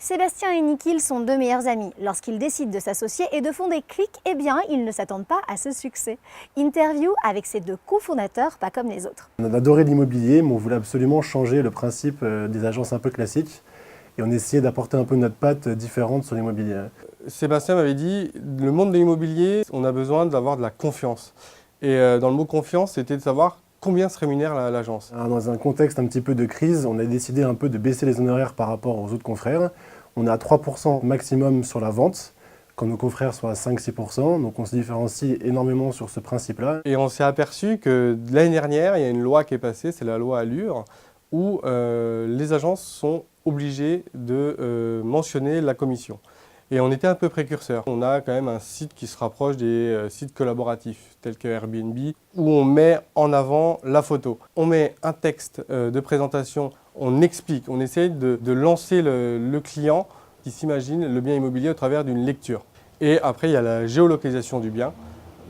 Sébastien et Nikhil sont deux meilleurs amis. Lorsqu'ils décident de s'associer et de fonder Click, eh bien, ils ne s'attendent pas à ce succès. Interview avec ces deux cofondateurs, pas comme les autres. On a adoré l'immobilier, mais on voulait absolument changer le principe des agences un peu classiques. Et on essayait d'apporter un peu notre patte différente sur l'immobilier. Sébastien m'avait dit, le monde de l'immobilier, on a besoin d'avoir de la confiance. Et dans le mot confiance, c'était de savoir combien se rémunère l'agence. Dans un contexte un petit peu de crise, on a décidé un peu de baisser les honoraires par rapport aux autres confrères. On est à 3% maximum sur la vente, quand nos confrères sont à 5-6%. Donc on se différencie énormément sur ce principe-là. Et on s'est aperçu que l'année dernière, il y a une loi qui est passée, c'est la loi Allure, où les agences sont obligées de mentionner la commission. Et on était un peu précurseurs. On a quand même un site qui se rapproche des sites collaboratifs, tels que Airbnb, où on met en avant la photo. On met un texte de présentation, on explique, on essaye de lancer le client qui s'imagine le bien immobilier au travers d'une lecture. Et après, il y a la géolocalisation du bien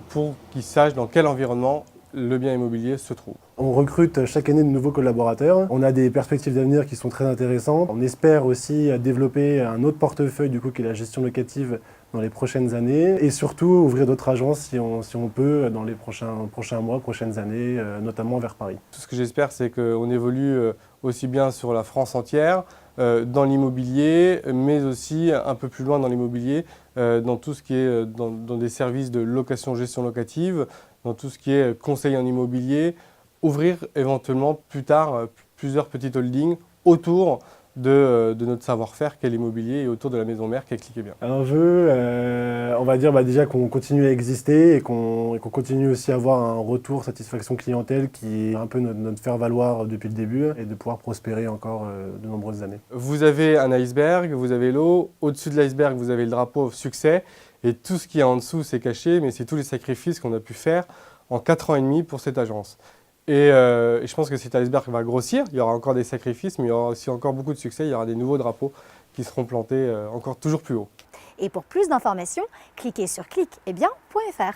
pour qu'il sache dans quel environnement le bien immobilier se trouve. On recrute chaque année de nouveaux collaborateurs. On a des perspectives d'avenir qui sont très intéressantes. On espère aussi développer un autre portefeuille du coup, qui est la gestion locative dans les prochaines années. Et surtout ouvrir d'autres agences si on peut dans les prochains mois, prochaines années, notamment vers Paris. Tout ce que j'espère, c'est qu'on évolue aussi bien sur la France entière, dans l'immobilier, mais aussi un peu plus loin dans l'immobilier, dans tout ce qui est dans des services de location-gestion locative, dans tout ce qui est conseil en immobilier, ouvrir éventuellement plus tard plusieurs petites holdings autour de notre savoir-faire qu'est l'immobilier et autour de la maison mère qu'est Click et Bien. Un vœu, on va dire déjà qu'on continue à exister et qu'on continue aussi à avoir un retour satisfaction clientèle qui est un peu notre faire-valoir depuis le début et de pouvoir prospérer encore de nombreuses années. Vous avez un iceberg, vous avez l'eau, au-dessus de l'iceberg vous avez le drapeau succès et tout ce qui est en dessous c'est caché, mais c'est tous les sacrifices qu'on a pu faire en 4 ans et demi pour cette agence. Et je pense que cet iceberg va grossir, il y aura encore des sacrifices, mais il y aura aussi encore beaucoup de succès, il y aura des nouveaux drapeaux qui seront plantés encore toujours plus haut. Et pour plus d'informations, cliquez sur cliquetbien.fr.